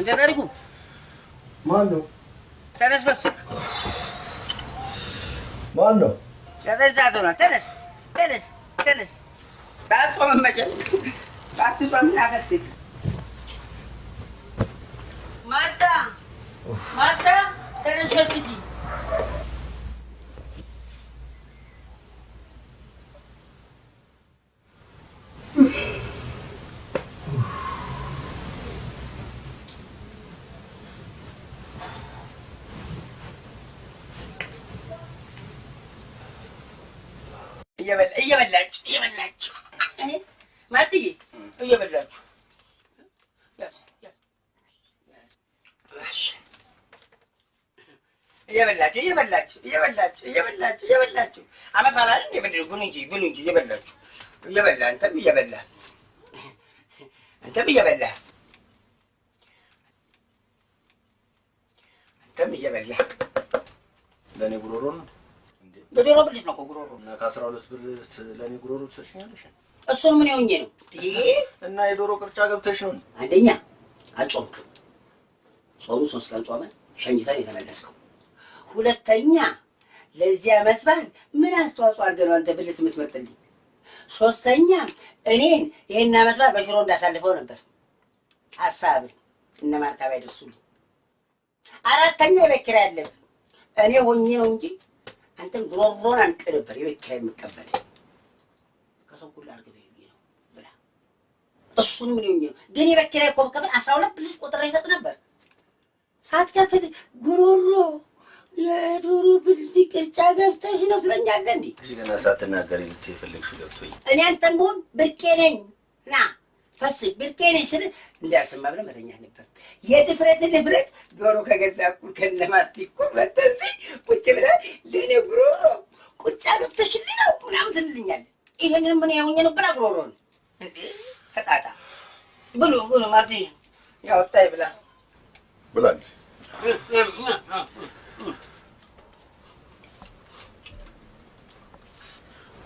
انت تاريخو مانو تنس بس مانو يا ذا زعتونا تنس بعد قوم مجل بعد تبقى من عكسك ماتا تنس بس دي እየበላችሁ ማርትዬ እየበላችሁ አመት በዓል አይደል የምንድነው? ብሉ እንጂ እየበላችሁ አንተም እየበላህ ለኔ ጉሮሮ ነው በዶሮ ብልት ነው ጉሮሮ እና ከ12 ብር ለኔ ጉሮሮ ተሸኛለሽ እሱን ምን ይሆኜ ነው እና የዶሮ ቅርጫ ገብተሽ ነው አንደኛ አልጾምኩም ጾሙ 3 ቀን ጾመ ሸኝተን የተመለስከው ሁለተኛ ለዚህ አመት በዓል ምን አስተዋጽኦ አድርገህ ነው አንተ ብልት የምትመጥልኝ ሶስተኛ እኔን ይሄን አመት በዓል በሽሮ እንዳሳልፈው ነበር ሐሳብ እነ ማርታ ባይደርሱልኝ አራተኛ በክራ ያለብ እኔ ሆኜ ነው እንጂ አንተን ጉሮሮን አንቀርበር የበክራ የምቀበል ከሰው ሁሉ አድርገህ ነው ብላ እሱን ምን ይሆኜ ነው ግን የበክራ እኮ ከበል 12 ብልስ ቆጥሬ ይሰጥ ነበር ሳትከፍል ጉሮሮ የዶሮ ብልት ቅርጫ ገብተሽ ነው ትለኛለህ እንዴ? እዚህ ገና ሳትናገሪ ልትፈልግሽው ገብቶኝ እኔ አንተን ብሆን ብርቄ ነኝ ና ፈስ ብርቄ ነኝ ስል እንዳልሰማ ብለህ መተኛት ነበር። የድፍረት ዶሮ ከገዛኩ ከነማርቲ እኮ መተንሲ ቁጭ ብለህ ለእኔ ጉሮሮ ቁጫ ገብተሽልኝ ነው ምናምን ትልኛለህ። ይሄንን ምን ያውኝ ነው ብላ ጉሮሮን እንዴ ፈጣጣ ብሉ ማርቲ ያወጣይ ብላ ብላንቺ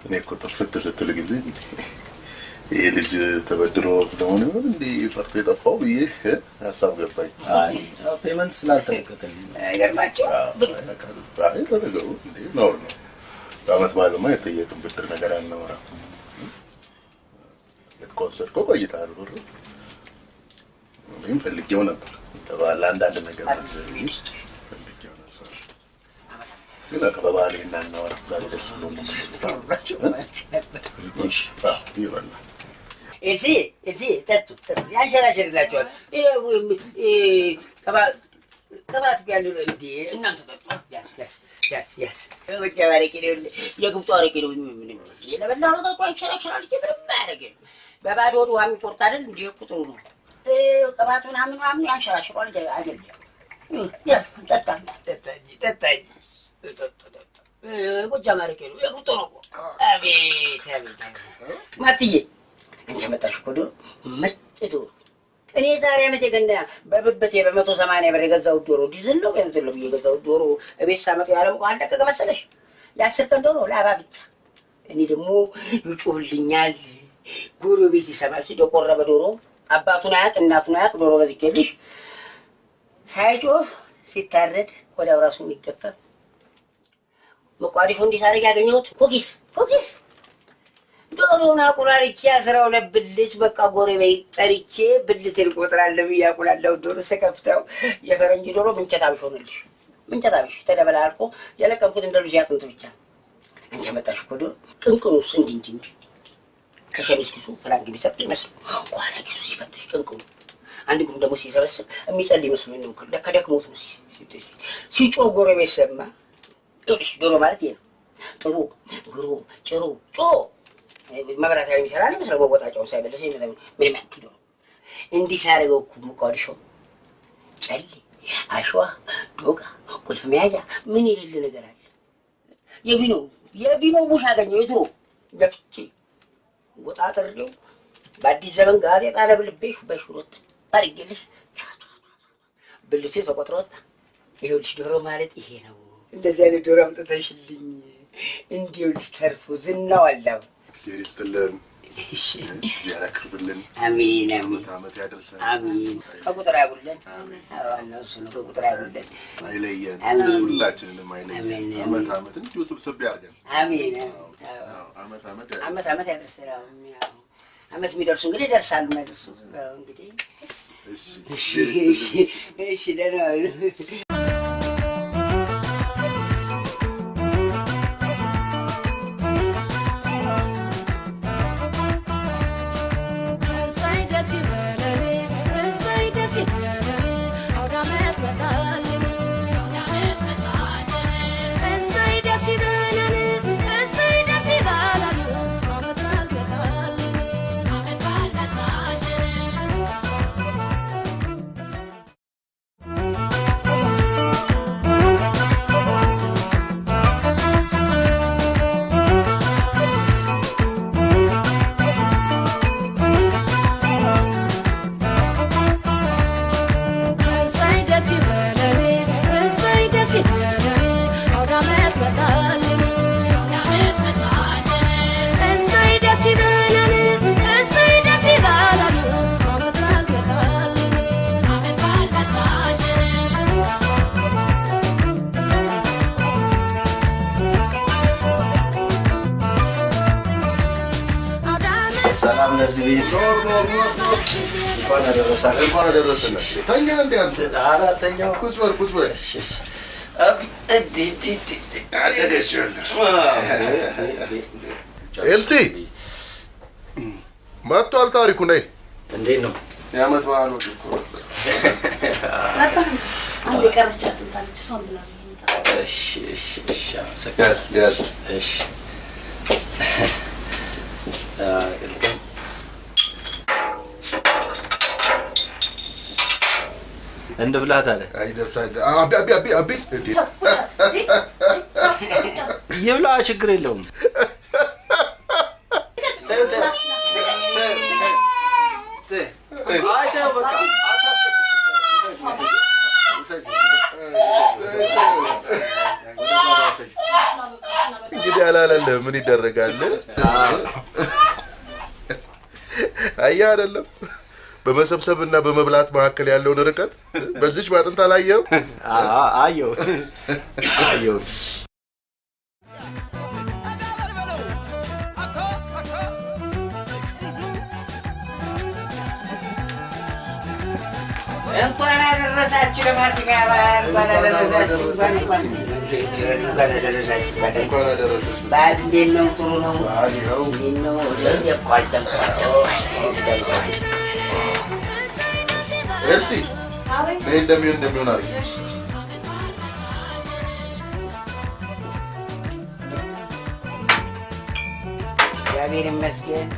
እኔ እኮ ጥፍት ስትል ጊዜ ይሄ ልጅ ተበድሮ ስለሆነ ነው እንዴ ፈርቶ የጠፋው ብዬ ሀሳብ ገባኝ። አይ ፔመንት ስላልተከከለኝ አይገርማችሁ? አይ በነገሩ እንዴ ነው አመት ባለማ የጠየቅን ብድር ነገር አናወራም። የኮንሰርት ቆይታል ብሩ ምን ፈልጌው ነበር ተባለ አንዳንድ ነገር ይስጥ ፈልጌው ነበር ግን አቀባባሌ እናናወራ ዛሬ ደስ ብሎኝ ታውራችሁ እሺ ይበላ እዚህ ተቱ ያንሸራሸርላችኋል ከባት ቢያሉ እንዴ እናንተ ተጡ ያስ ወጭ ባረቂ ነው የግብጡ አረቂ ነው ምንም ለበላው ነገር ቆይ ሸራሸራል ምንም ማረገ በባዶ ውሃ የሚቆርጥ አይደል እንዴ ቁጥሩ ነው ቅባቱን ምናምን ያንሸራሽሯል አይደል ያ ጠጣኝ ጎጃም አረቄ ነው የግብጡ ነው አቤት ማርትዬ አንቺ መጣሽ እኮ ዶሮ ምርጥ ዶሮ እኔ ዛሬ አመት የገና በብብቴ በ180 ብር የገዛሁት ዶሮ ዲዝል ነው ገንዘብ ነው የገዛሁት ዶሮ እቤት ሳመጣው ያለም ቋንዳ ከመሰለሽ ያሰከን ዶሮ ላባ ብቻ እኔ ደግሞ ይጮህልኛል ጎረቤት ይሰማል ሲደቆረበ ዶሮ አባቱን አያቅ እናቱን አያቅ ዶሮ ገዝቼልሽ ሳይጮህ ሲታረድ ወዲያው ራሱ የሚገፈፍ መቋዲሾ እንዲሳረግ ያገኘሁት ኮኪስ ዶሮና ቁራርቼ 12 ብልት በቃ ጎረቤት ጠርቼ ብልቴን ቆጥራለሁ ያቁላለው ዶሮ ሰከፍተው የፈረንጅ ዶሮ ምንጨት አብሽ ሆነልሽ ምንጨት አብሽ ተደበላልቆ የለቀምኩት እንደ ልጅ ያጥንት ብቻ አንቺ መጣሽ እኮ ዶሮ ቅንቅኑስ እንጂ ከሸሚዝ ኪሱ ፍራንክ ቢሰጥ ይመስል ቋላ ኪሱ ሲፈትሽ ቅንቅኑ አንድ ግሩ ደግሞ ሲሰበስብ የሚጸልይ መስሎኝ ነው ለከደክሞት ነው ሲጮህ ጎረቤት ሰማ ይልሽ ዶሮ ማለት ይሄ ነው ጥሩ ግሩ ጭሩ ጮ መብራት ያለ ይሰራል መስለው ወጣጫው ሳይበለሽ ምን ያክል ዶሮ እንዲህ ሳረገው ሙቃዲሾ ጨሊ አሽዋ ዶጋ ቁልፍ መያዣ ምን ይልል ነገር አለ የቪኖ ቡሽ አገኘው የድሮ ደፍቼ ወጣጠርው በአዲስ ዘመን ጋዜጣ ለብልቤሽ በሽሮት አርግልሽ ብልሴ ተቆጥሮት ይኸውልሽ ዶሮ ማለት ይሄ ነው እንደዚህ አይነት ዶሮ አምጥተሽልኝ እንዲውልሽ ተርፎ ዝናው አላው ሲሪስተለን ያረክብልን አሜን አመት ያደርሰን አሜን ከቁጥር ያጉልን ዋናው እሱ ነው ከቁጥር ያጉልን አይለየን ሁላችንንም አይለየን አመት እንዲሁ ስብስብ ያርገን አሜን አመት ያደርሰን አመት የሚደርሱ እንግዲህ ይደርሳሉ የማይደርሱ እንግዲህ እሺ ደህና እንኳን አደረሰን ተኛ እንደ አንተ አራተኛው ቁጭ በል ኤልሲ መጥቷል ታሪኩ ነይ እንዴት ነው የዓመት በዓሉ እኮ አንዴ ቀረቻት ታሪክ ሷም ብላ እሺ እንደ ብላት አለ አይደርሳል አቢ ይብላ ችግር የለውም እንግዲህ አላለለ ምን ይደረጋል አያ አይደለም በመሰብሰብና በመብላት መካከል ያለውን ርቀት በዚች ባጥንታ ላየው አየው እንኳን አደረሳችሁ ለፋሲካ በዓል እንኳን አደረሳችሁ በዓል እንዴት ነው ጥሩ ነው እንዴት ነው እርሲ እንደሚሆን አድርጊ እግዚአብሔር ይመስገን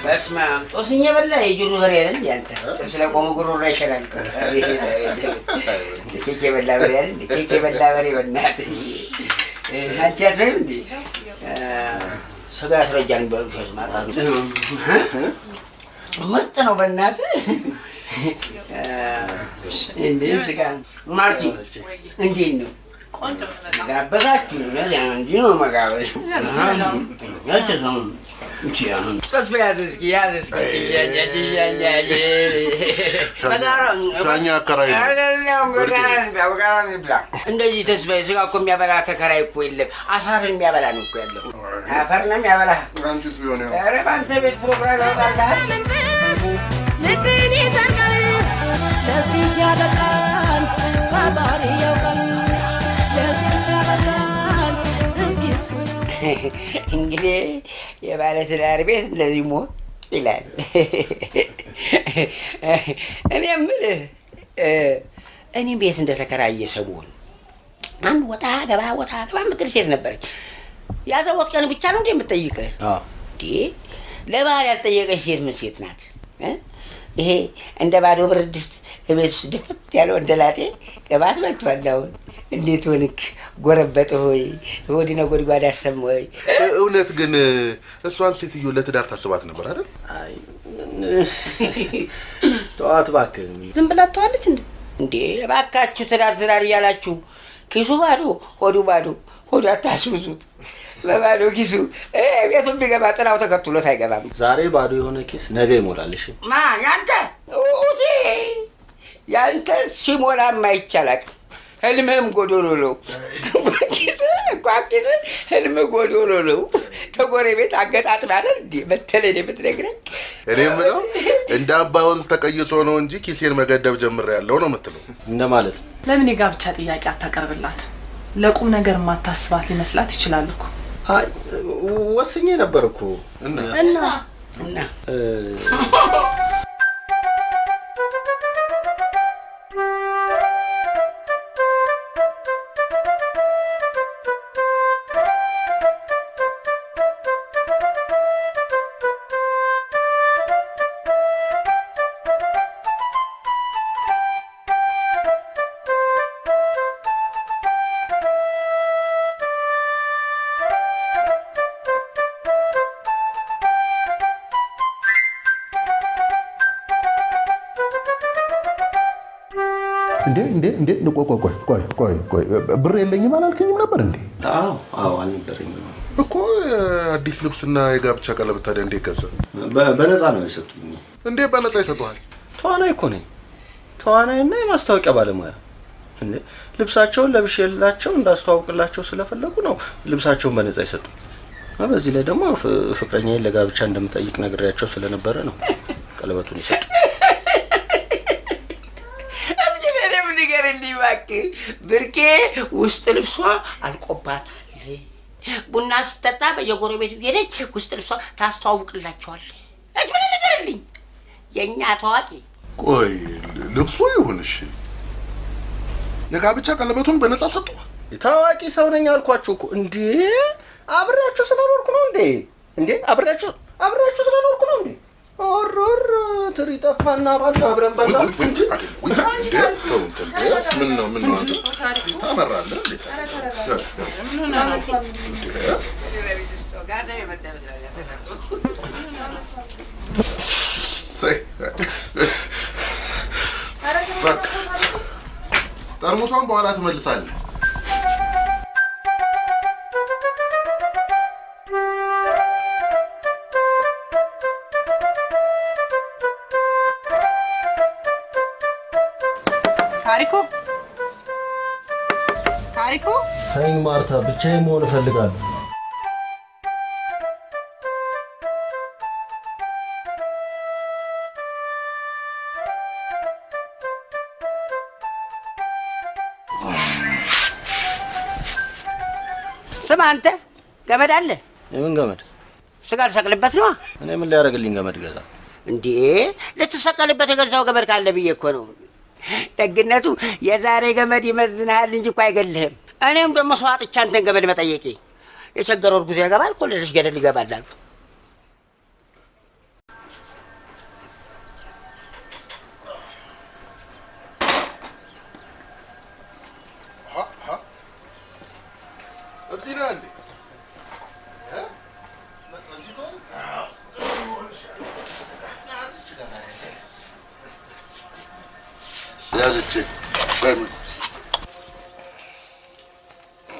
በስመ አብ ጦስኝ በላ የጅሩ በሬ አይደል ያንተ ስለ ቆሙ ጉሮሮ ይሻላል ኬክ የበላ በሬ አይደል ኬክ የበላ በሬ በእናትህ አንቺ አትበይም እንዴ ስጋ ያስረጃል በልሽ ማለት ነው ምርጥ ነው በእናትህ እንዴ ስጋ ማርቲ እንዴት ነው ጋበዛችሁ እንጂ ነው መጋበዝ ተስፋ ያዝ እስኪ ሳኛ አከራይ እንደዚህ ተስፋዬ ስጋ እኮ የሚያበላ ተከራይ እኮ የለም አሳር የሚያበላ ነው እኮ ያለው አፈር ነው የሚያበላ ኧረ በአንተ ቤት ፕሮግራም ያወጣልሃል ልክን ይሰርቃል ለዚህ ያበቃል ፈጣሪ ያውቃል ለዚህ ያበቃል እስኪ እሱ እንግዲህ የባለትዳር ቤት እንደዚህ ሞት ይላል እኔ የምልህ እኔም ቤት እንደተከራየ ሰሞን አንድ ወጣ ገባ የምትል ሴት ነበረች ያዘቦት ቀን ብቻ ነው እንዴ የምትጠይቅህ ለባህል ያልጠየቀች ሴት ምን ሴት ናት ይሄ እንደ ባዶ ብረት ድስት እቤት ውስጥ ድፍት ያለው እንደ ላጤ ቅባት በልቷል። አሁን እንዴት ሆንክ ጎረበጥ ሆይ ወዲና ጎድጓዳ አሰም ሆይ። እውነት ግን እሷን ሴትዮ ለትዳር ታስባት ነበር አይደል? አይ ተዋት እባክህ። ዝም ብላ ተዋለች እንዴ እባካችሁ ትዳር እያላችሁ ኪሱ ባዶ ሆዱ አታስብዙት። በባዶ ኪሱ ቤቱን ቢገባ ጥላው ተከትሎት አይገባም። ዛሬ ባዶ የሆነ ኪስ ነገ ይሞላል። እሺ ያንተ ሲሞላም አይቻላል። ህልምህም ጎዶሎ ነው። ኪስ ህልም ጎዶሎ ነው። ተጎረቤት አገጣጥም አይደል እንዴ በተለይ የምትነግረኝ? እኔ የምለው እንደ አባ ወንዝ ተቀይሶ ነው እንጂ ኪሴን መገደብ ጀምሬያለሁ ነው የምትለው? እንደማለት ነው። ለምን የጋብቻ ጥያቄ አታቀርብላት? ለቁም ነገር ማታስባት ሊመስላት ይችላል እኮ። አይ ወስኜ ነበር እኮ እና እንዴ ቆይ ብር የለኝም አላልከኝም ነበር እንዴ? አዎ አልነበረኝም እኮ። አዲስ ልብስና የጋብቻ ቀለበት ታዲያ እንዴት ገዛ? በነፃ ነው የሰጡኝ። እንዴ በነፃ ይሰጡሃል? ተዋናይ እኮ ነኝ። ተዋናይና የማስታወቂያ ባለሙያ። እንዴ ልብሳቸውን ለብሼላቸው እንዳስተዋውቅላቸው ስለፈለጉ ነው ልብሳቸውን በነፃ ይሰጡኝ። በዚህ ላይ ደግሞ ፍቅረኛዬን ለጋብቻ እንደምጠይቅ ነግሬያቸው ስለነበረ ነው ቀለበቱን ይሰጡ። ብርቄ ውስጥ ልብሷ አልቆባታል። ቡና ስትጠጣ በየጎረቤቱ ሄደች ውስጥ ልብሷ ታስተዋውቅላቸዋል። እጅ ምን ንገርልኝ የኛ ታዋቂ። ቆይ ልብሱ ይሁንሽ የጋብቻ ቀለበቱን በነፃ ሰጡ? ታዋቂ ሰው ነኝ አልኳችሁ እኮ። እንዴ አብራችሁ ስለኖርኩ ነው እንዴ አብራችሁ ስለኖርኩ ነው እንዴ? ኦሮሮ ትሪጠፋና ባና አብረን በላ እንጂ ምን ነው ታመራለህ እንዴ? ጠርሙሷን በኋላ ትመልሳለህ። ታሪኩ ተይኝ ማርታ፣ ብቻዬን መሆን እፈልጋለሁ። ስማ አንተ ገመድ አለ? የምን ገመድ? ስጋ ልሰቅልበት ነው። እኔ ምን ሊያደርግልኝ ገመድ ገዛ እንዴ? ልትሰቀልበት የገዛው ገመድ ካለ ብዬ እኮ ነው። ደግነቱ የዛሬ ገመድ ይመዝናል እንጂ እኮ አይገልህም። እኔም ደግሞ ሰው አጥቻ አንተን ገመድ መጠየቄ የቸገረው እርጉዝ ያገባል ኮሌጅ ገደል ይገባል አሉ።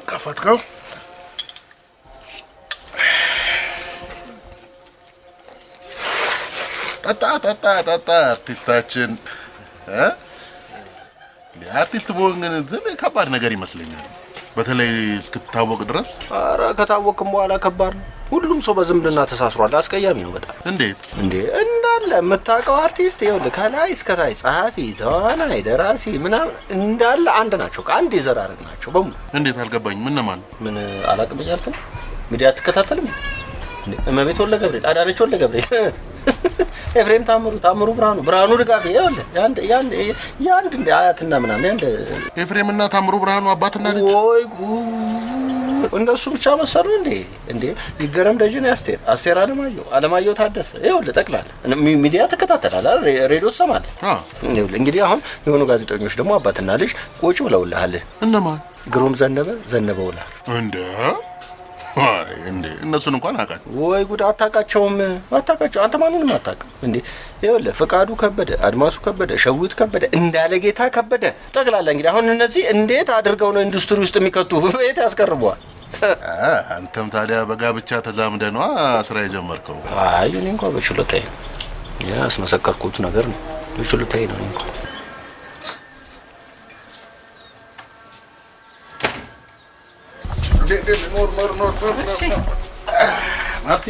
ከፈትከው ጠጣ አርቲስታችን አርቲስት በሆን ግን ከባድ ነገር ይመስለኛል፣ በተለይ እስክትታወቅ ድረስ። ኧረ ከታወቅም በኋላ ከባድ ነው። ሁሉም ሰው በዝምድና ተሳስሯል። አስቀያሚ ነው በጣም። እንዴት እንዳለ የምታውቀው አርቲስት ይኸውልህ ከላይ እስከታች ጸሐፊ፣ ተዋናይ፣ ደራሲ ምናምን እንዳለ አንድ ናቸው። ከአንድ የዘራረግ ናቸው በሙሉ። እንዴት አልገባኝም። እነማን? ምን አላውቅም እያልክ ነው? ሚዲያ አትከታተልም? እመቤት ወልደ ገብርኤል፣ አዳነች ወልደ ገብርኤል፣ ኤፍሬም ታምሩ፣ ብርሃኑ ድጋፌ። ይኸውልህ ያንድ እንደ አያትና ምናምን ያንድ ኤፍሬምና ታምሩ ብርሃኑ አባትና ልጅ። ወይ ጉድ! እንደሱ ብቻ መሰሉ እንዴ ይገረም ደጀኔ አስቴር አለማየሁ ታደሰ ይኸውልህ ጠቅላላ ሚዲያ ተከታተላል ሬዲዮ ተሰማል እንግዲህ አሁን የሆኑ ጋዜጠኞች ደግሞ አባትና ልጅ ቁጭ ብለውልሃል እነማን ግሩም ዘነበውላ እንዴ እነሱን እንኳን አቃት ወይ ጉድ አታቃቸውም አንተ ማንንም አታውቅም እንዴ ይኸውልህ ፍቃዱ ከበደ አድማሱ ከበደ ሸዊት ከበደ እንዳለ ጌታ ከበደ ጠቅላላ እንግዲህ አሁን እነዚህ እንዴት አድርገው ነው ኢንዱስትሪ ውስጥ የሚከቱ ቤት ያስቀርበዋል አንተም ታዲያ በጋብቻ ተዛምደ ነው ስራ የጀመርከው አይ እኔ እንኳን በችሎታዬ ያስመሰከርኩት ነገር ነው በችሎታዬ ነው እንኳን ኖር ማርቲ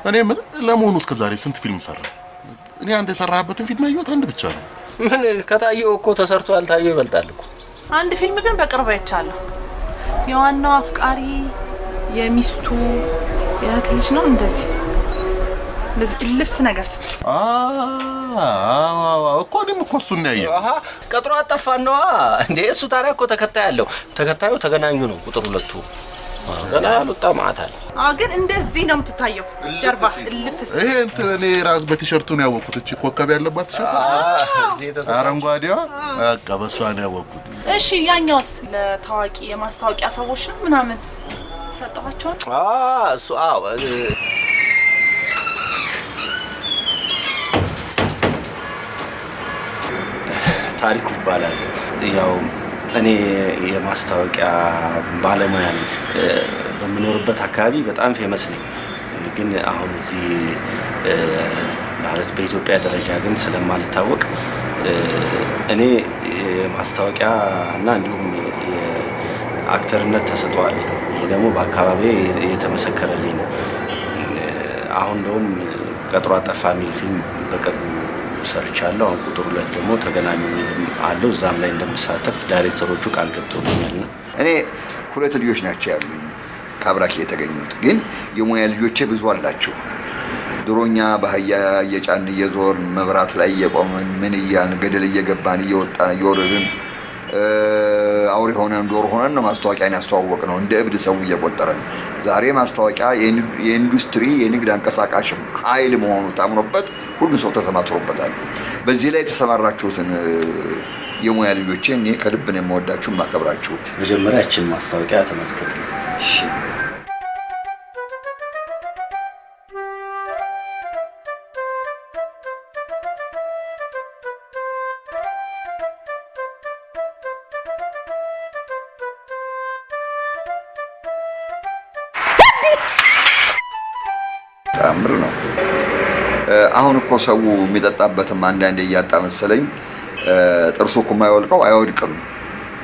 እኔ ምን ለመሆኑ እስከዛሬ ስንት ፊልም ሰራ እኔ አንተ የሰራህበትን ፊልም ያየሁት አንድ ብቻ ነው ምን ከታየው እኮ ተሰርቶ ያልታየው ይበልጣል እኮ አንድ ፊልም ግን በቅርብ አይቻለሁ የዋናው አፍቃሪ የሚስቱ የትልጅ ነው እንደዚህ ልፍ ነገር እኮ እኔም እኮ እሱን ነው ያየው ቀጥሮ አጠፋን ነው እንዴ እሱ ታዲያ እኮ ተከታዩ ተገናኙ ነው ቁጥር 2 ገና አልወጣማታል ግን እንደዚህ ነው የምትታየው ጀርባ ልፍ ይሄ እንትን እኔ ራስ በቲሸርቱ ነው ያወቅኩት እቺ ኮከብ ያለባት ቲሸርት አረንጓዴዋ በቃ በሷ ነው ያወቅኩት እሺ ያኛውስ ለታዋቂ የማስታወቂያ ሰዎች ነው ምናምን ሰጣቸው እሱ ታሪኩ ይባላል ያው እኔ የማስታወቂያ ባለሙያ ነኝ በመኖርበት አካባቢ በጣም ፌመስ ነኝ ግን አሁን እዚህ ማለት በኢትዮጵያ ደረጃ ግን ስለማልታወቅ እኔ የማስታወቂያ እና እንዲሁም የአክተርነት ተሰጥቷል ይሄ ደግሞ በአካባቢ የተመሰከረልኝ ነው አሁን እንደውም ቀጥሮ አጠፋ የሚል ፊልም በቅርቡ ሰርቻለሁ አሁን ቁጥር 2 ደግሞ ተገናኙ አለው እዛም ላይ እንደምሳተፍ ዳይሬክተሮቹ ቃል ገብተውልኛል እኔ ሁለት ልጆች ናቸው ያሉኝ ካብራክ የተገኙት ግን የሙያ ልጆቼ ብዙ አላቸው ድሮኛ በህያ እየጫን እየዞርን መብራት ላይ እየቆመን ምን ያን ገደል እየገባን እየወጣን እየወረድን አውሪ ሆነን ዶር ሆነን ነው ማስታወቂያን ያስተዋወቅ ነው እንደ እብድ ሰው እየቆጠረን ዛሬ ማስታወቂያ የኢንዱስትሪ የንግድ አንቀሳቃሽ ኃይል መሆኑ ታምኖበት ሁሉ ሰው ተሰማርቶበታል በዚህ ላይ ተሰማራችሁትን የሙያ ልጆቼ እኔ ከልብ ነው የምወዳችሁ ማከብራችሁ መጀመሪያችን ማስታወቂያ ተመልከቱ እሺ አምር ነው አሁን እኮ ሰው የሚጠጣበትም አንዳንዴ እያጣ መሰለኝ ጥርሱ እኮ የማይወልቀው አይወድቅም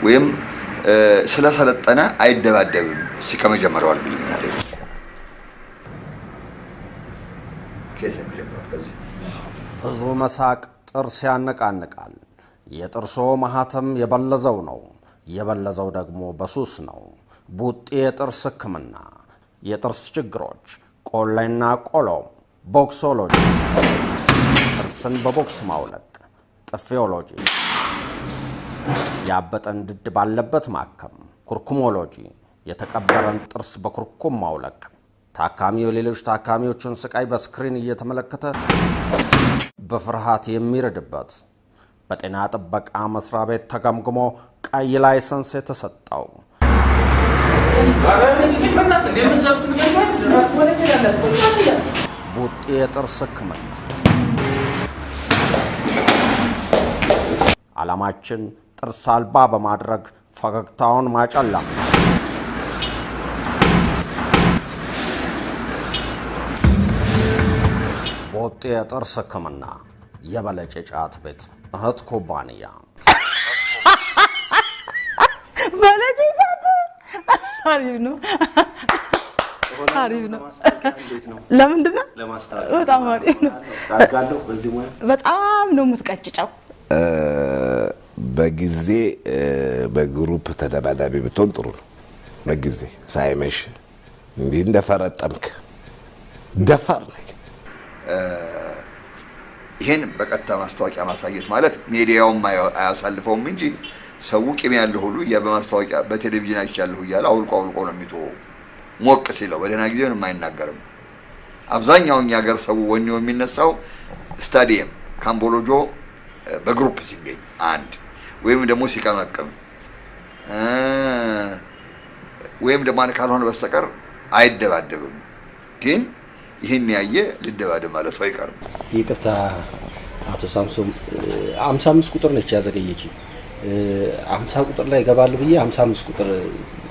ወይም ስለሰለጠነ አይደባደብም ሲከመጀመሪያው አልብልኝናቴ ብዙ መሳቅ ጥርስ ያነቃንቃል የጥርሶ ማህተም የበለዘው ነው የበለዘው ደግሞ በሱስ ነው ቡጤ የጥርስ ህክምና የጥርስ ችግሮች ቆላይና ቆሎ ቦክሶሎጂ ጥርስን በቦክስ ማውለቅ ጥፊዮሎጂ ያበጠን ድድ ባለበት ማከም ኩርኩሞሎጂ የተቀበረን ጥርስ በኩርኩም ማውለቅ ታካሚው ሌሎች ታካሚዎችን ስቃይ በስክሪን እየተመለከተ በፍርሃት የሚረድበት በጤና ጥበቃ መስሪያ ቤት ተገምግሞ ቀይ ላይሰንስ የተሰጠው ቡጤ የጥርስ ህክምና ዓላማችን ጥርስ አልባ በማድረግ ፈገግታውን ማጨለም ቡጤ የጥርስ ህክምና የበለጨ ጫት ቤት እህት ኩባንያ በለጨ ጫት አሪፍ ነው አሪፍ ነው ለምንድን ነው በጣም አሪፍ ነው ታጋለው በዚህ ሙያ በጣም ነው የምትቀጭጨው በጊዜ በግሩፕ ተደባዳቢ ብትሆን ጥሩ ነው በጊዜ ሳይመሽ እንዲህ እንደፈረጠምክ ደፋር ነህ ይሄን በቀጥታ ማስታወቂያ ማሳየት ማለት ሚዲያውም አያሳልፈውም እንጂ ሰው ቂም ያለው ሁሉ በማስታወቂያ በቴሌቪዥን አይቻለሁ እያለ አውልቆ ነው የሚተወው። ሞቅ ሲለው በደህና ጊዜ ነው የማይናገርም። አብዛኛው እኛ ሀገር ሰው ወኔው የሚነሳው ስታዲየም ካምቦሎጆ በግሩፕ ሲገኝ አንድ ወይም ደግሞ ሲቀመቅም ወይም ደግሞ ካልሆነ በስተቀር አይደባደብም። ግን ይሄን ያየ ልደባደብ ማለት አይቀርም። ይቅርታ አቶ ሳምሶን 55 ቁጥር ነች ያዘገየች 50 ቁጥር ላይ ገባል ብዬ 55 ቁጥር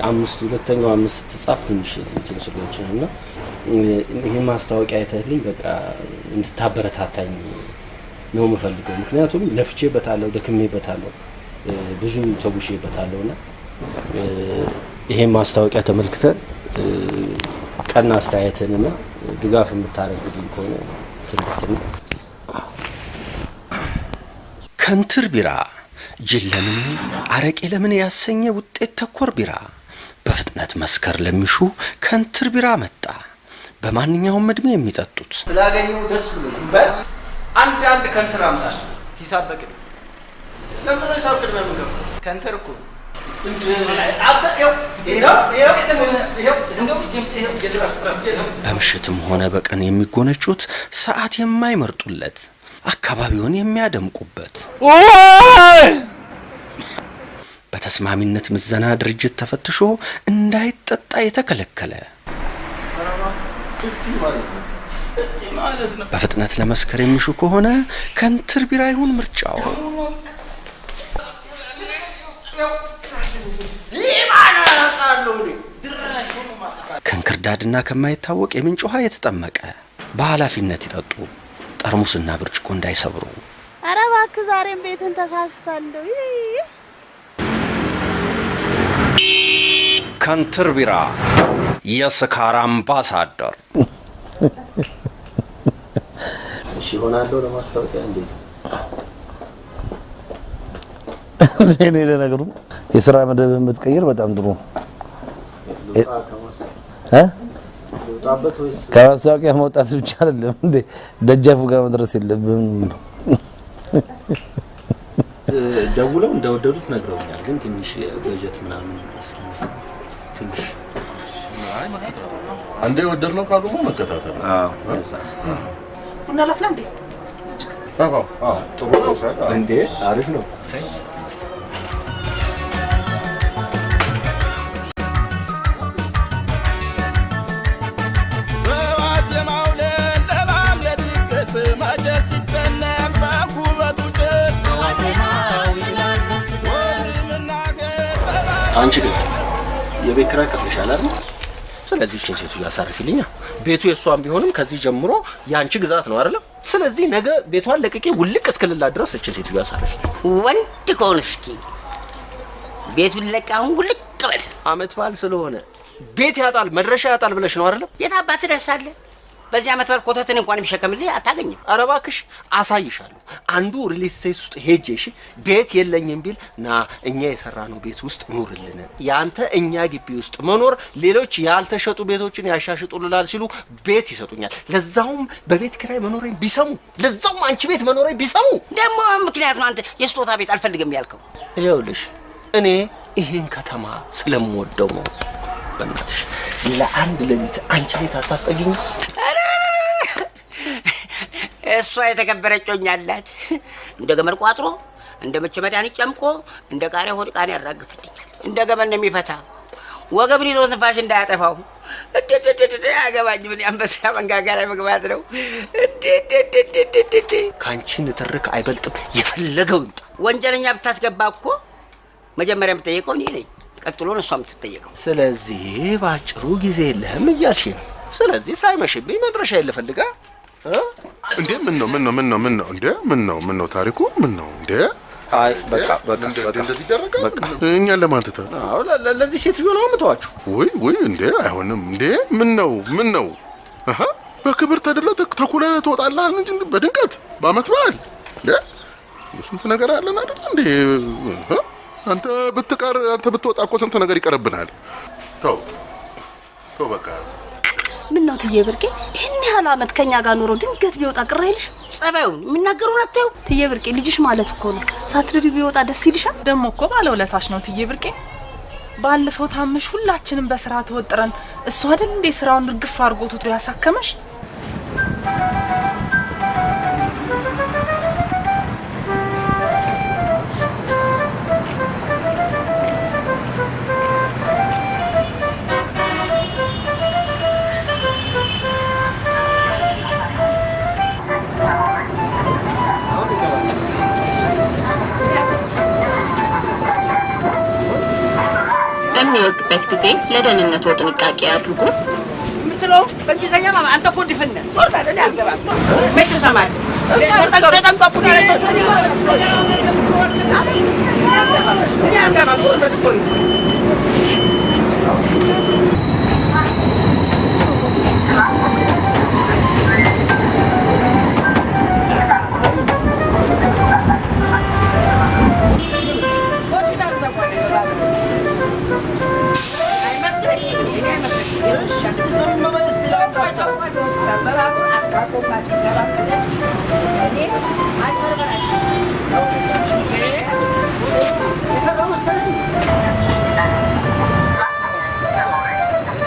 5 ሁለተኛው 5 ተጻፍ ትንሽ እንትን ስለሆነና ይሄ ማስታወቂያ አይተህልኝ በቃ እንድታበረታታኝ ነው የምፈልገው። ምክንያቱም ለፍቼበታለሁ፣ ደክሜበታለሁ፣ ብዙ ተጉሼበታለሁና ይሄ ማስታወቂያ ተመልክተ ቀና አስተያየትንና ድጋፍ የምታደርግልኝ ከሆነ ትልቅትን ከንትር ቢራ ጅል ለምን አረቄ ለምን ያሰኘ ውጤት ተኮር ቢራ በፍጥነት መስከር ለሚሹ ከንትር ቢራ መጣ። በማንኛውም እድሜ የሚጠጡት ስላገኘው ደስ ብሎኛል። አንድ ከንትር አምጣሽ። ሂሳብ በቅድ ለምን ሂሳብ ቅድ ነው የምንገባው? ከንትር እኮ በምሽትም ሆነ በቀን የሚጎነጩት ሰዓት የማይመርጡለት አካባቢውን የሚያደምቁበት በተስማሚነት ምዘና ድርጅት ተፈትሾ እንዳይጠጣ የተከለከለ በፍጥነት ለመስከር የሚሹ ከሆነ ከንትር ቢራ ይሁን ምርጫው። ከንክርዳድና ከማይታወቅ የምንጭ ውሃ የተጠመቀ በኃላፊነት ይጠጡ፣ ጠርሙስና ብርጭቆ እንዳይሰብሩ። ኧረ እባክህ ዛሬም ቤትን ተሳስታለሁ። ከንትር ቢራ የስካር አምባሳደር። እሺ ሆናለሁ ለማስታወቂያ እንዴት እኔ ለነገሩ የሥራ መደብ የምትቀይር በጣም ጥሩ ከማስታወቂያ መውጣት ብቻ አይደለም እንዴ ደጃፉ ጋር መድረስ የለብም። ደውለው እንደወደዱት ነግረውኛል። ግን ትንሽ በጀት ምናምን ትንሽ አንዴ ወደድነው ካሉ መከታተል። ቡና ላፍላ እንዴ? ጥሩ ነው እንዴ? አሪፍ ነው። አንቺ ግን የቤት ኪራይ ከፍለሻል አይደል? ስለዚህ እቺን ሴትዮ ያሳርፊልኛ። ቤቱ የሷን ቢሆንም ከዚህ ጀምሮ ያንቺ ግዛት ነው አይደል? ስለዚህ ነገ ቤቷን ለቅቄ ውልቅ እስክልላ ድረስ እቺን ሴትዮ ያሳርፊ። ወንድ ከሆነ እስኪ ቤቱን ለቃውን ውልቅ በል። አመት በዓል ስለሆነ ቤት ያጣል መድረሻ ያጣል ብለሽ ነው አይደል? የት አባት ትደርሳለህ? በዚህ አመት በዓል ኮተትን እንኳን የሚሸከምልህ አታገኝም። ኧረ እባክሽ አሳይሻለሁ። አንዱ ሪል ስቴት ውስጥ ሄጄ እሺ ቤት የለኝም ቢል ና እኛ የሰራነው ቤት ውስጥ ኑርልን፣ ያንተ እኛ ግቢ ውስጥ መኖር ሌሎች ያልተሸጡ ቤቶችን ያሻሽጡልላል ሲሉ ቤት ይሰጡኛል። ለዛውም በቤት ኪራይ መኖሬን ቢሰሙ፣ ለዛውም አንቺ ቤት መኖሬን ቢሰሙ። ደግሞ ምክንያት ነው አንተ የስጦታ ቤት አልፈልግም ያልከው። ይኸውልሽ እኔ ይሄን ከተማ ስለምወደው ነው። በእናትሽ ለአንድ ሌሊት አንቺ ቤት አታስጠጊኝ። እሷ የተከበረች ጮኛላት እንደ ገመድ ቋጥሮ እንደ መቼ መድኃኒት ጨምቆ እንደ ቃሪያ ሆድ ቃን ያራግፍልኛል። እንደ ገመድ ነው የሚፈታ ወገብን ይዞ ትንፋሽ እንዳያጠፋው። አገባኝ ምን አንበሳ መንጋጋ ላይ መግባት ነው። ካንቺ ንትርክ አይበልጥም። የፈለገው ይምጣ። ወንጀለኛ ብታስገባ እኮ መጀመሪያ የምትጠየቀው እኔ ነኝ፣ ቀጥሎ ነው እሷ የምትጠየቀው። ስለዚህ ባጭሩ ጊዜ የለህም እያልሽ ነው። ስለዚህ ሳይመሽብኝ መድረሻ የለፈልጋ እንዴ ምን ነው እንዴ ምን ነው ታሪኩ ምን ነው እንዴ? አይ በቃ እንደዚህ ይደረጋል። እኛን ለማንተታ አዎ ለዚህ ሴትዮ ነው የምተዋችሁ። ወይ እንዴ አይሆንም እንዴ ምን ነው አሃ በክብር ተደለ ተኩለ ትወጣለህ እንጂ በድንቀት በአመት በዓል እንዴ ስንት ነገር አለን አይደል እንዴ? አንተ ብትወጣ እኮ ስንት ነገር ይቀርብናል። ተው በቃ ምን ነው ትዬ ብርቄ ይሄን ያህል አመት ከኛ ጋር ኖሮ ድንገት ቢወጣ ቅር አይልሽ? ጸባዩን የሚናገሩን አታዩ? ትዬ ብርቄ ልጅሽ ማለት እኮ ነው። ሳትርቢ ቢወጣ ደስ ይልሻል? ደግሞ እኮ ባለውለታሽ ነው ትዬ ብርቄ። ባለፈው ታምሽ ሁላችንም በስራ ተወጥረን እሱ አይደል እንዴ ስራውን እርግፍ አድርጎ ትቶ ያሳከመሽ? በሚወዱበት ጊዜ ለደህንነቱ ጥንቃቄ አድርጉ። ምትለው በእንግሊዝኛ ማማ አንተ እኮ ድፍነ ወርዳለ ያልገባም መች ሰማል ተጠንቀቁና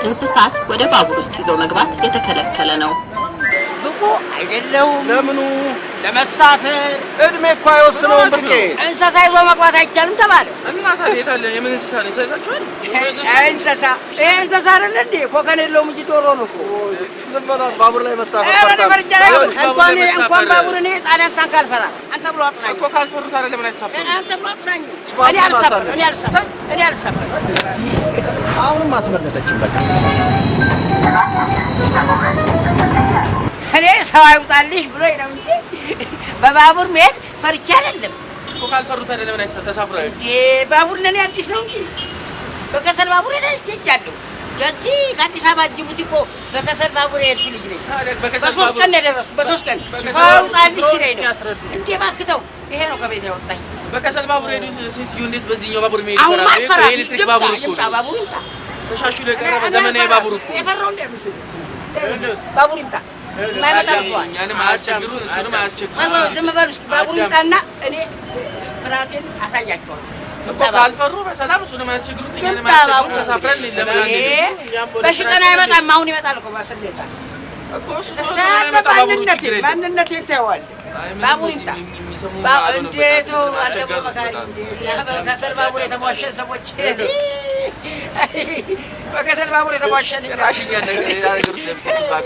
እንስሳት ወደ ባቡር ውስጥ ይዞ መግባት የተከለከለ ነው። ብቁ አይደለሁም። ለምኑ? ለመሳፈር እድሜ እኮ አይወስነውም ብርቄ። እንስሳ ይዞ መግባት አይቻልም ተባለ። እና ታዲያ የታለ? የምን እንስሳ ነው? ይሳይዛችኋል? እንስሳ ይሄ እንስሳ አይደል እንዴ? ኮከን የለውም እንጂ ዶሮ ነው እኮ። ዝም በላት። ባቡር ላይ መሳፈር እንኳን ባቡር እኔ ጣሊያን ታንክ አልፈራም። አንተ ብሎ አጥናኝ እኮ ካልፈሩት አይደል? ለምን አይሳፈሩም? አንተ ብሎ አጥናኝ። እኔ አልሰበር። አሁንም አስመለጠችን በቃ። እኔ ሰው አይውጣልሽ ብሎኝ ነው እንጂ በባቡር መሄድ ፈርቻ አይደለም እኮ። ካልፈሩት አይደል? ለምን ተሳፍረው እንዴ? ባቡር ለኔ አዲስ ነው እንጂ በከሰል ባቡር ሄጃለሁ። ከዚህ ከአዲስ አበባ ጅቡቲ እኮ በከሰል ባቡር ሄድኩ ልጅ ነኝ። በሶስት ቀን የደረሱ በሶስት ቀን ሰው አይውጣልሽ ሲለኝ ነው እንዴ። ባክተው ይሄ ነው ከቤት ያወጣኝ። በከሰል ባቡር ሄዱ ሴትዮ። እንዴት በዚህኛው ባቡር መሄድ አሁን ይፈራል? ኤሌክትሪክ ባቡር እኮ ባቡር ይምጣ። ተሻሽሎ የቀረበ ዘመናዊ ባቡር እኮ የፈራው እንደምስል ባቡር ይምጣ። ማይመጣ ነው። እኛንም አያስቸግሩ እሱንም አያስቸግሩ። ዝም በሉ እስኪ ባቡር ይምጣና እኔ ፍራቴን አሳያቸዋለሁ። እኮ ካልፈሩ በሰላም እሱንም አያስቸግሩት እኛንም አያስቸግሩ። ተሳፍረን ለምን አንሄድም? በሽቀና አይመጣም። አሁን ይመጣል እኮ ባስሌታ እኮ እሱ ማንነቴ ይታየዋል። ባቡር ይምጣ። እንዴት ነው አንተ በመካሪ ከሰል ባቡር የተሟሸ ሰዎች በከሰል ባቡር የተሟሸ ራሽኛ ነገር ስለሚባክ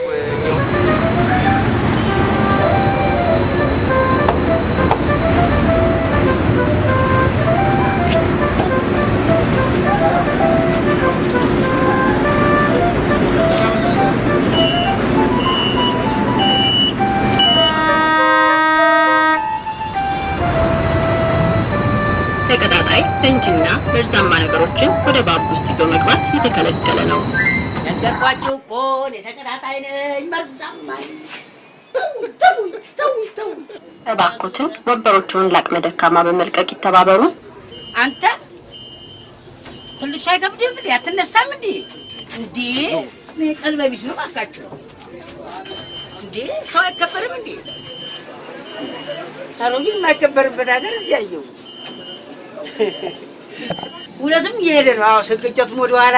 ተቀጣጣይ ፈንጂና መርዛማ ነገሮችን ወደ ባቡር ውስጥ ይዞ መግባት የተከለከለ ነው። ነገርኳችሁ እኮ ተቀጣጣይ ነኝ፣ መርዛማ ተው። እባክዎትን ወንበሮቹን ለአቅመ ደካማ በመልቀቅ ይተባበሩ። አንተ ትልቅ ሰው አይከብድም እንዴ? አትነሳም እንዴ? እንዴ ቀልበ ቢስ ነው ባካችሁ። እንዴ ሰው አይከበርም እንዴ? ታሮይ የማይከበርበት ሀገር እያየሁ ሁለቱም እየሄደ ነው። አዎ ስንቅጨቱም ወደ ኋላ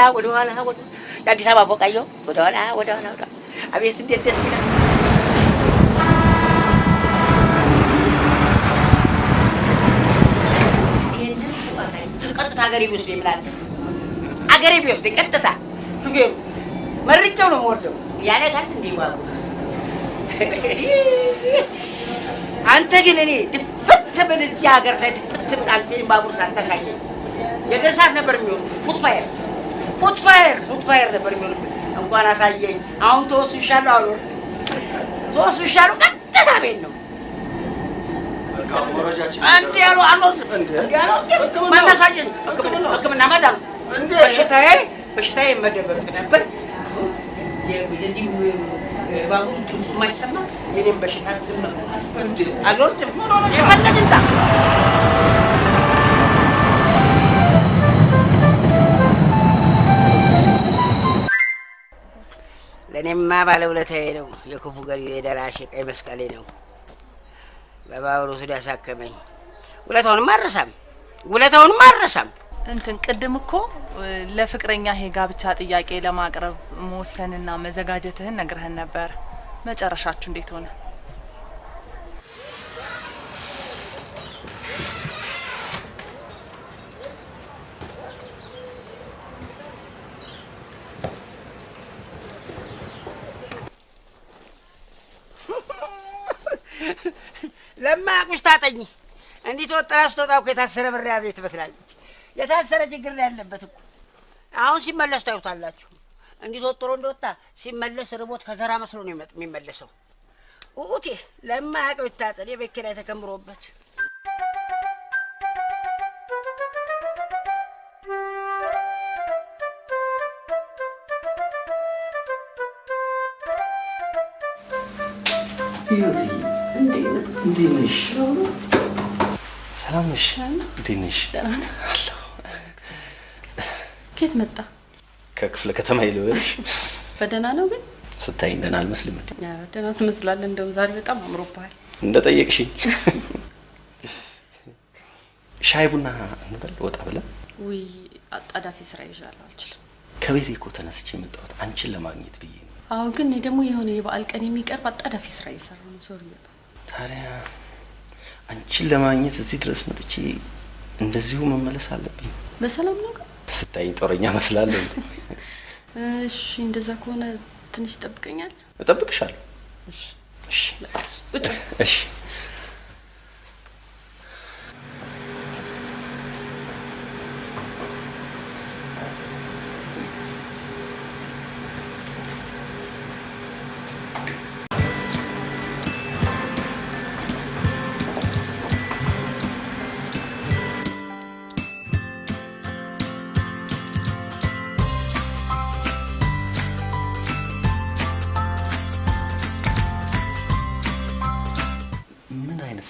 የአዲስ አበባ ፎቃየው ወደ ኋላ አቤት እንዴት ደስ ይላል። ቀጥታ ሀገሬ ቢወስደኝ ምን አለ? ሀገሬ ቢወስደኝ ቀጥታ ሹፌሩ መርቄው ነው የምወርደው ያለ ካል እንዴ ባቡ። አንተ ግን እኔ ድፍት ብል እዚህ ሀገር ላይ ድፍት ብል አንተ ባቡር ሳታሳየኝ የገሳት ነበር የሚሆነው። ፉትፋየር ነበር የሚሆነው። እንኳን አሳየኝ። አሁን ተወስሻለሁ አልወርድ ተወስሻለሁ ቀጥታ ቤት ነው አንዴ ያሉ አልወርድም ማናሳየኝ ሕክምና ማዳም በሽታዬ መደበቅ ነበር። የዚህ ባቡር ድምፁ የማይሰማ የኔም በሽታ ዝም ነው። አልወርድም የፈለግንታ ለእኔማ ባለውለታዬ ነው። የክፉ ገሪ ደራሽ ቀይ መስቀሌ ነው። በባቡሩ ሱዳ ያሳከመኝ ውለታውንም አልረሳም። እንትን ቅድም እኮ ለፍቅረኛ ጋብቻ ጥያቄ ለማቅረብ መወሰንና መዘጋጀትህን ነግረህን ነበር። መጨረሻችሁ እንዴት ሆነ? ለማያውቅሽ ታጠኝ። እንዲህ ተወጥራ ስትወጣ እኮ የታሰረ ብር ያዘች ትመስላለች። የታሰረ ችግር ላይ ያለበት እኮ አሁን ሲመለስ ታዩታላችሁ። እንዲህ ተወጥሮ እንደወጣ ሲመለስ ርቦት ከዘራ መስሎ ነው የሚመለሰው። ኡቴ ለማያውቀው ይታጠን። የቤት ኪራይ ተከምሮበት ይሁቲ እንዴት ነሽ? ሰላም ነሽ? እንዴት ነሽ? ደህና ነኝ። ከየት መጣ? ከክፍለ ከተማ ይልበልሽ። በደህና ነው ግን? ስታይ ደህና አልመስልም እንዴ? ያ ደህና ትመስላለህ። እንደው ዛሬ በጣም አምሮብሃል። እንደጠየቅሽኝ ሻይ ቡና እንበል ወጣ ብለን። ውይ አጣዳፊ ስራ ይዣለሁ አልችልም። ከቤቴ እኮ ተነስቼ የመጣሁት አንቺን ለማግኘት ብዬ ነው። አዎ ግን ደግሞ የሆነ የበዓል ቀን የሚቀርብ አጣዳፊ ስራ እየሰራሁ ነው። ሶሪ በጣም። ታዲያ አንቺን ለማግኘት እዚህ ድረስ መጥቼ እንደዚሁ መመለስ አለብኝ? በሰላም ነው ግን? ስታይ ጦረኛ መስላለሁ። እሺ እንደዛ ከሆነ ትንሽ ጠብቀኛል። እጠብቅሻለሁ። እሺ እሺ እሺ።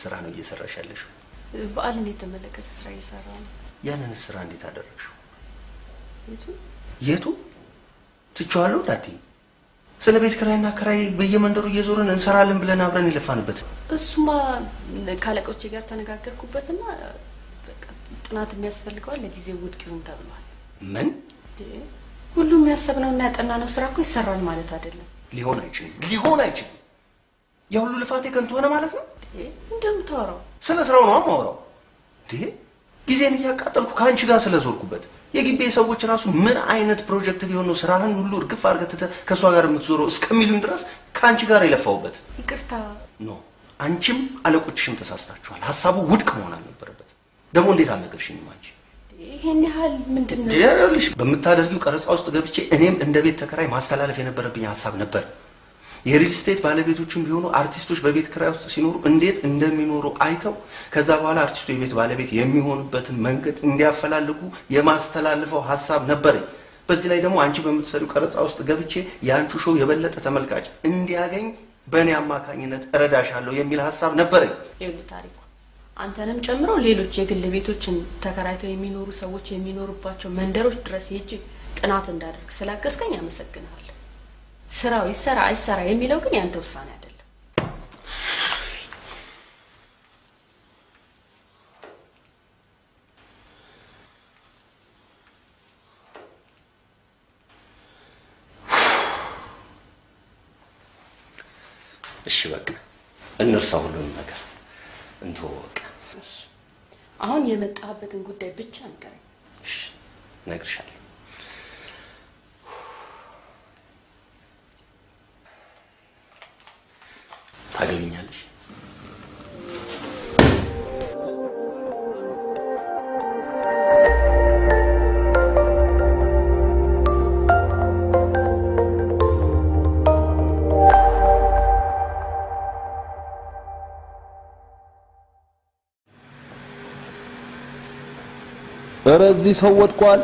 ስራ ነው እየሰራሽ ያለሽው? በዓልን የተመለከተ ስራ እየሰራሁ ነው። ያንን ስራ እንዴት አደረግሽው? የቱ ትቼዋለሁ እንዳትዪ። ስለ ቤት ኪራይና ኪራይ በየመንደሩ እየዞርን እንሰራለን ብለን አብረን የለፋንበት። እሱማ ካለቆቼ ጋር ተነጋገርኩበትና በቃ ጥናት የሚያስፈልገዋል ለጊዜው ውድቅ ይሁን ተብሏል። ምን? ሁሉም ያሰብነውና ያጠናነው ስራ እኮ ይሰራል ማለት አይደለም። ሊሆን አይችልም። የሁሉ ልፋቴ ከንቱ ሆነ ማለት ነው? እንደምታወራው ስለ ስራው ነው የማወራው። ጊዜን እያቃጠልኩ ከአንቺ ጋር ስለዞርኩበት የግቤ ሰዎች ራሱ ምን አይነት ፕሮጀክት ቢሆን ነው ስራህን ሁሉ እርግፍ አድርገህ ከሷ ጋር የምትዞረው እስከሚሉኝ ድረስ ከአንቺ ጋር የለፋውበት። ይቅርታ። ኖ አንቺም አለቆችሽም ተሳስታችኋል። ሀሳቡ ውድቅ መሆን አልነበረበት። ደግሞ እንዴት አልነገርሽኝም አንቺ? ይሄን ያህል ምንድነው? ይኸውልሽ በምታደርጊው ቀረጻ ውስጥ ገብቼ እኔም እንደ ቤት ተከራይ ማስተላለፍ የነበረብኝ ሀሳብ ነበር። የሪል ስቴት ባለቤቶችም ቢሆኑ አርቲስቶች በቤት ኪራይ ውስጥ ሲኖሩ እንዴት እንደሚኖሩ አይተው ከዛ በኋላ አርቲስቱ የቤት ባለቤት የሚሆንበትን መንገድ እንዲያፈላልጉ የማስተላልፈው ሀሳብ ነበረኝ። በዚህ ላይ ደግሞ አንቺ በምትሰሪው ቀረጻ ውስጥ ገብቼ የአንቺ ሾው የበለጠ ተመልካች እንዲያገኝ በእኔ አማካኝነት እረዳሻለሁ የሚል ሀሳብ ነበረኝ። ይኸውልህ ታሪኩ አንተንም ጨምሮ ሌሎች የግል ቤቶችን ተከራይተው የሚኖሩ ሰዎች የሚኖሩባቸው መንደሮች ድረስ ሄጄ ጥናት እንዳደርግ ስላገዝከኝ አመሰግናለሁ። ስራው ይሰራ አይሰራ የሚለው ግን ያንተ ውሳኔ አይደለም። እሺ በቃ እንርሳው ሁሉንም ነገር እንተወው በቃ። አሁን የመጣህበትን ጉዳይ ብቻ ንገረኝ። እሺ እነግርሻለሁ። ታገቢኛለሽ? ኧረ እዚህ ሰው ወድቋል።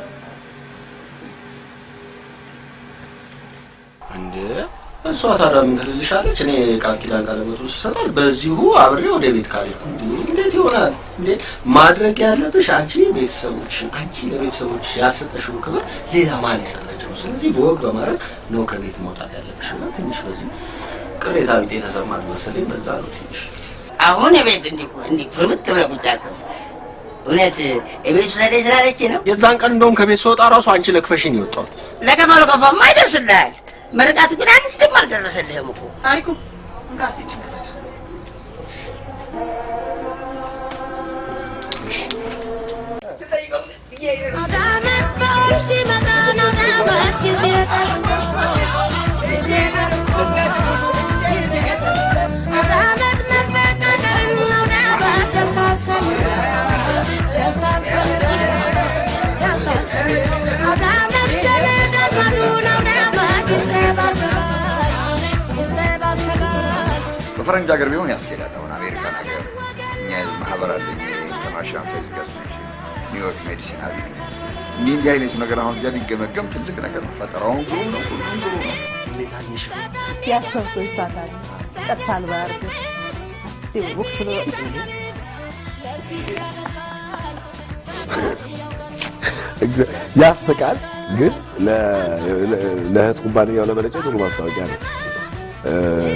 እንዴ እሷ ታዲያ ምን ትልልሻለች? እኔ ቃል ኪዳን ቀለበቱን ስሰጣት በዚሁ አብሬ ወደ ቤት ካልሄድኩ እንዴት ይሆናል እንዴ? ማድረግ ያለብሽ አንቺ ለቤተሰቦችሽ ያልሰጠሽው ክብር ሌላ ማን ይሰጣቸው? ስለዚህ በወግ በማድረግ ነው ከቤት መውጣት ያለብሽና ትንሽ በዚህ ቅሬታ ቢጤ የተሰማት መሰለኝ። በዛ ነው ትንሽ አሁን ቤት እንዲህ ፍርምት ብለህ ቁጭ አልከው። እውነት ቤት ሰደይ ስላለች ነው። የዛን ቀን እንደውም ከቤት ስወጣ ራሱ አንቺ ለክፈሽኝ ይወጣው። ለከፋሉ ከፋማ ይደርስልሃል። መርቃቱ ግን አንድም አልደረሰልህም እኮ። ታሪኩ እንካስ ይችላል። በፈረንጅ ሀገር ቢሆን ያስኬዳል። አሁን አሜሪካን ሀገር እኛ ማህበር አለኝ ኢንተርናሽናል ፌስቲቫል ኒውዮርክ ሜዲሲን አለ። እንዲህ አይነቱ ነገር አሁን እዚያ ሊገመገም ትልቅ ነገር ነው። ፈጠራውን ግሩም ነው፣ ሁሉም ግሩም ነው። ያሰብኩ ይሳታል ቀጥሳል ባርክ ወክስ ነው ያስቃል። ግን ለእህት ኩባንያው ለበለጨ ጥሩ ማስታወቂያ ነው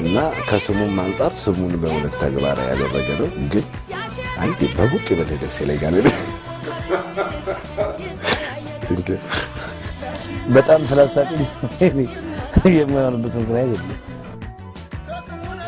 እና ከስሙም አንጻር ስሙን በእውነት ተግባራዊ ያደረገ ነው። ግን አንዴ በቡጥ በደል ደስ ይለኛል። በጣም ስላሳቀኝ የማይሆንበት ምክንያት የለም።